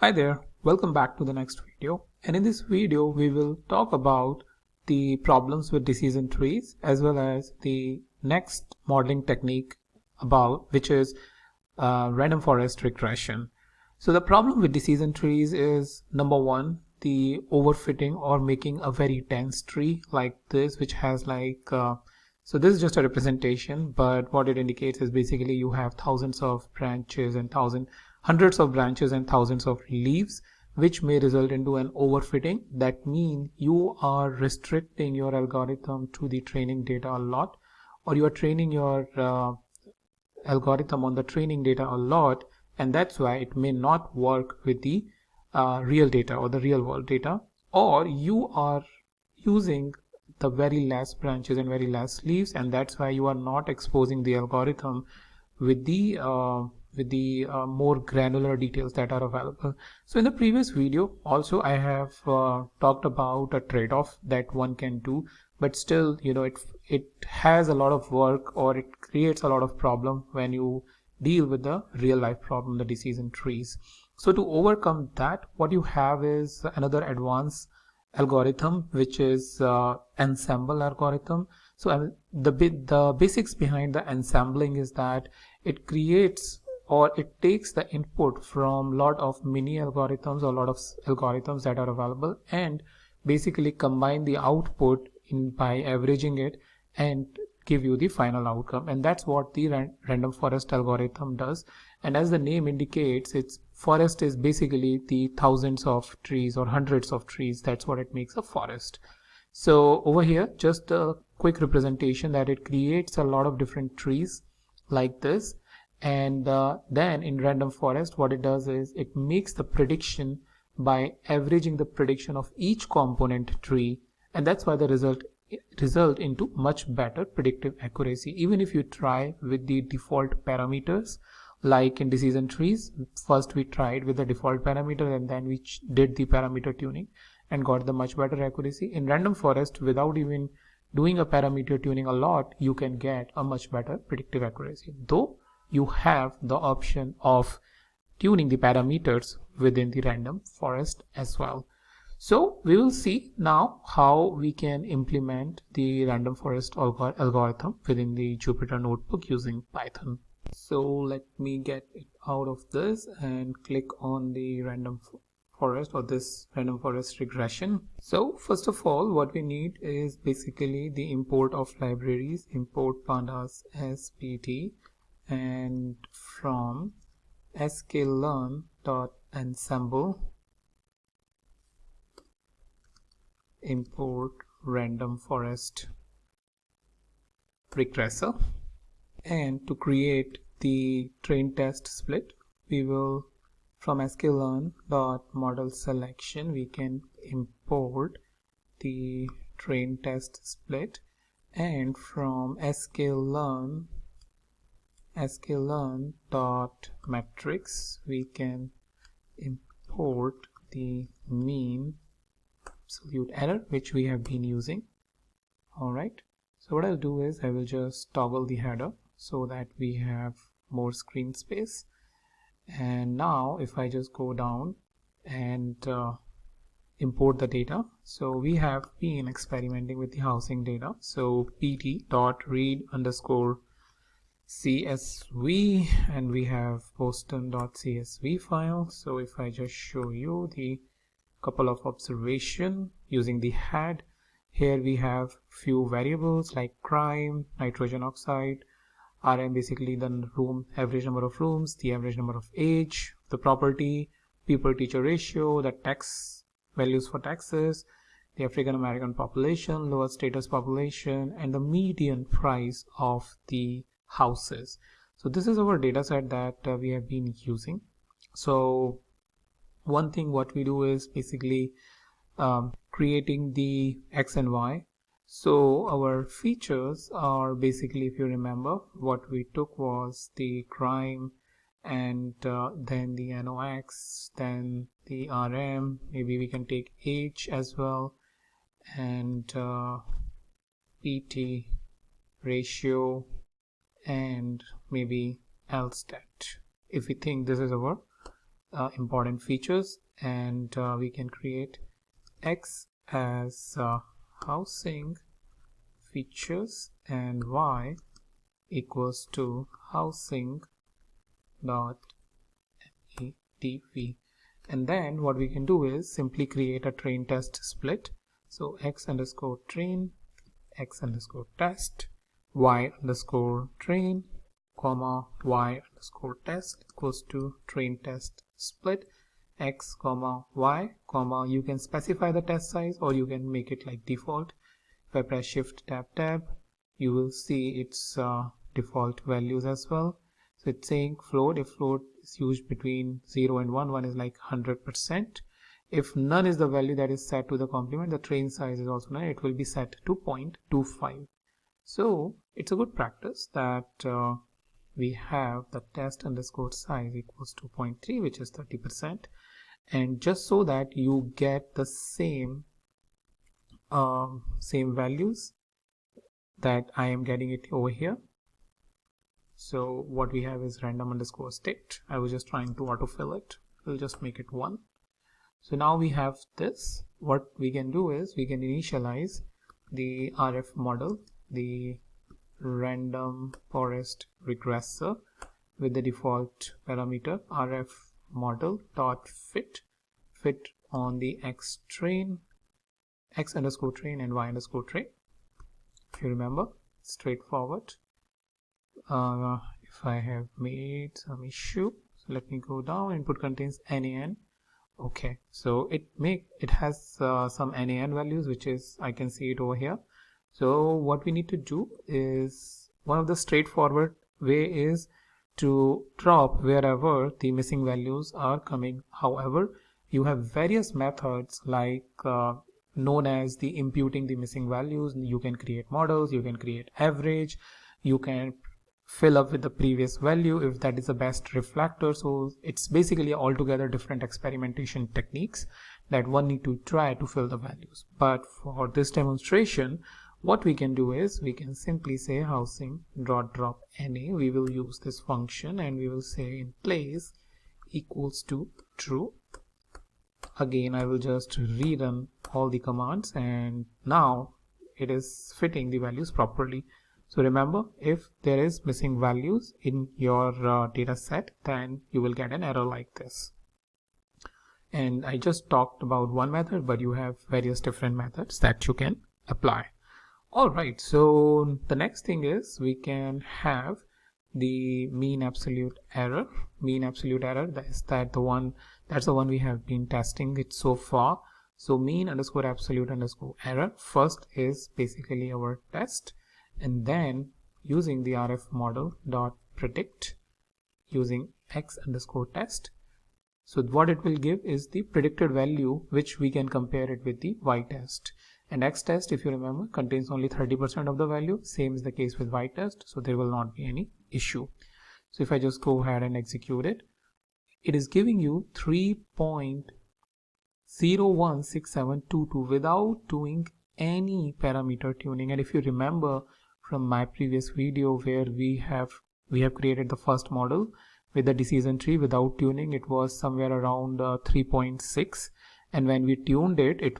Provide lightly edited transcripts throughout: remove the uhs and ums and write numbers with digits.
Hi there, welcome back to the next video. And in this video, we will talk about the problems with decision trees as well as the next modeling technique about which is random forest regression. So the problem with decision trees is number one, the overfitting or making a very dense tree like this, which has so this is just a representation, but what it indicates is basically you have thousands of branches and hundreds of branches and thousands of leaves, which may result into an overfitting. That means you are restricting your algorithm to the training data a lot, or you are training your algorithm on the training data a lot, and that's why it may not work with the real data or the real world data, or you are using the very last branches and very last leaves, and that's why you are not exposing the algorithm with the more granular details that are available. So in the previous video also I have talked about a trade-off that one can do, but still it has a lot of work, or it creates a lot of problem when you deal with the real life problem, the decision trees. So to overcome that, what you have is another advanced algorithm, which is ensemble algorithm. So the basics behind the ensembling is that it creates, or it takes the input from lot of mini algorithms or lot of algorithms that are available, and basically combine the output in by averaging it and give you the final outcome. And that's what the random forest algorithm does. And as the name indicates, its forest is basically the thousands of trees or hundreds of trees. That's what it makes a forest. So over here, just a quick representation that it creates a lot of different trees like this. And then in random forest, what it does is it makes the prediction by averaging the prediction of each component tree, and that's why the result into much better predictive accuracy. Even if you try with the default parameters, like in decision trees, first we tried with the default parameter and then we did the parameter tuning and got the much better accuracy. In random forest, without even doing a parameter tuning a lot, you can get a much better predictive accuracy, though you have the option of tuning the parameters within the random forest as well. So we will see now how we can implement the random forest algorithm within the Jupyter notebook using Python. So let me get it out of this and click on the random forest, or this random forest regression. So first of all, what we need is basically the import of libraries, import pandas spt, and from sklearn.ensemble import random forest regressor. And to create the train test split, we will from sklearn.model selection we can import the train test split, and from sklearn.metrics we can import the mean absolute error, which we have been using. All right, so what I'll do is I will just toggle the header so that we have more screen space. And now if I just go down and import the data, so we have been experimenting with the housing data. So pt.read_csv, and we have boston.csv file. So if I just show you the couple of observation using the head, here we have few variables like crime, nitrogen oxide, RM basically the room average number of rooms, the average number of age, the property, people teacher ratio, the tax values for taxes, the African American population, lower status population, and the median price of the houses. So this is our data set that we have been using. So one thing what we do is basically creating the X and Y. So our features are basically, if you remember, what we took was the crime, and then the NOx, then the RM, maybe we can take age as well, and PT ratio, and maybe LSTAT, if we think this is our important features, and we can create X as housing features and Y equals to housing dot ADV. And then what we can do is simply create a train test split. So X underscore train, X underscore test, Y underscore train, comma Y underscore test equals to train test split X comma Y comma, you can specify the test size or you can make it like default. If I press shift tab, you will see its default values as well. So it's saying float. If float is used between 0 and 1, 1 is like 100%. If none is the value that is set to the complement, the train size is also none, it will be set to 0.25. So it's a good practice that we have the test underscore size equals to 0.3, which is 30%. And just so that you get the same values that I am getting it over here. So what we have is random underscore state. I was just trying to autofill it. We'll just make it 1. So now we have this. What we can do is we can initialize the RF model, the random forest regressor, with the default parameter RF model dot fit on the X underscore train and Y underscore train. If you remember, straightforward. If I have made some issue, so let me go down. Input contains NaN. Okay, so it has some NaN values, which is, I can see it over here. So what we need to do is, one of the straightforward way is to drop wherever the missing values are coming. However, you have various methods like known as the imputing the missing values. You can create models, you can create average, you can fill up with the previous value if that is the best reflector. So it's basically altogether different experimentation techniques that one need to try to fill the values. But for this demonstration, what we can do is we can simply say housing dot drop NA. We will use this function and we will say in place equals to true. Again, I will just rerun all the commands and now it is fitting the values properly. So remember, if there is missing values in your data set, then you will get an error like this. And I just talked about one method, but you have various different methods that you can apply. Alright, so the next thing is we can have the mean absolute error. Mean absolute error, that's the one we have been testing it so far. So mean underscore absolute underscore error first is basically our test, and then using the RF model dot predict using X underscore test. So what it will give is the predicted value, which we can compare it with the Y test. And X test, if you remember, contains only 30% of the value. Same is the case with Y test, so there will not be any issue. So if I just go ahead and execute it, it is giving you 3.016722 without doing any parameter tuning. And if you remember from my previous video where we have created the first model with the decision tree without tuning, it was somewhere around 3.6, and when we tuned it, it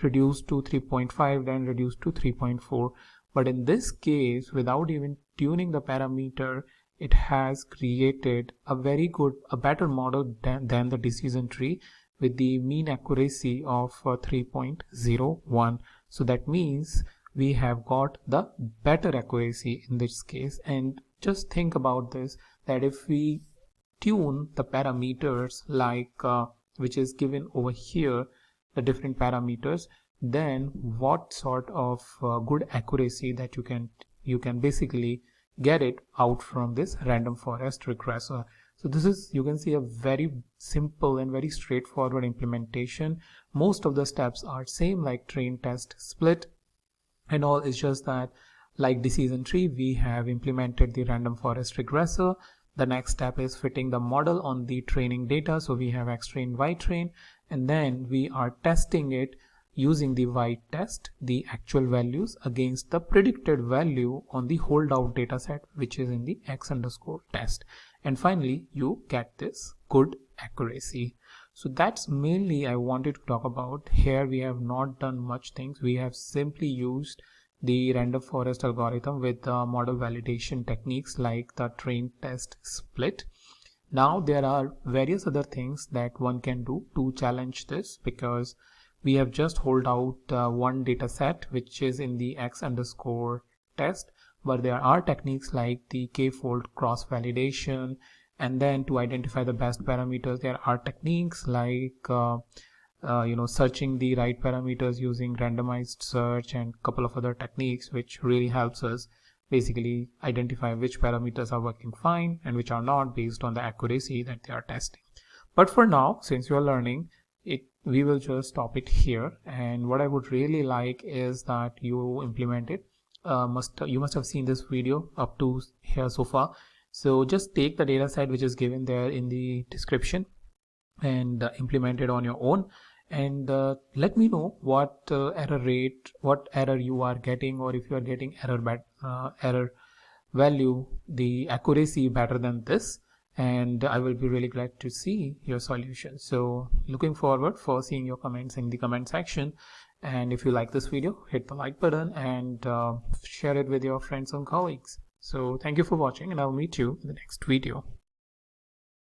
reduced to 3.5, then reduced to 3.4. But in this case, without even tuning the parameter, it has created a better model than the decision tree with the mean accuracy of 3.01. So that means we have got the better accuracy in this case. And just think about this, that if we tune the parameters like which is given over here, the different parameters, then what sort of good accuracy that you can basically get it out from this random forest regressor. So this is, you can see, a very simple and very straightforward implementation. Most of the steps are same like train test split and all. It's just that like decision tree, we have implemented the random forest regressor. The next step is fitting the model on the training data. So we have X train, Y train, and then we are testing it using the Y test, the actual values against the predicted value on the holdout data set, which is in the X underscore test. And finally, you get this good accuracy. So that's mainly I wanted to talk about. Here we have not done much things. We have simply used the random forest algorithm with model validation techniques like the train test split. Now there are various other things that one can do to challenge this, because we have just hold out one data set which is in the x underscore test, but there are techniques like the k-fold cross validation, and then to identify the best parameters there are techniques like searching the right parameters using randomized search and couple of other techniques, which really helps us basically identify which parameters are working fine and which are not based on the accuracy that they are testing. But for now, since you are learning it, we will just stop it here. And what I would really like is that you implement it. You must have seen this video up to here so far. So just take the data set which is given there in the description and implement it on your own, and let me know what error rate, what error you are getting, or if you are getting error value, the accuracy better than this, and I will be really glad to see your solution. So looking forward for seeing your comments in the comment section, and if you like this video, hit the like button and share it with your friends and colleagues. So thank you for watching, and I'll meet you in the next video.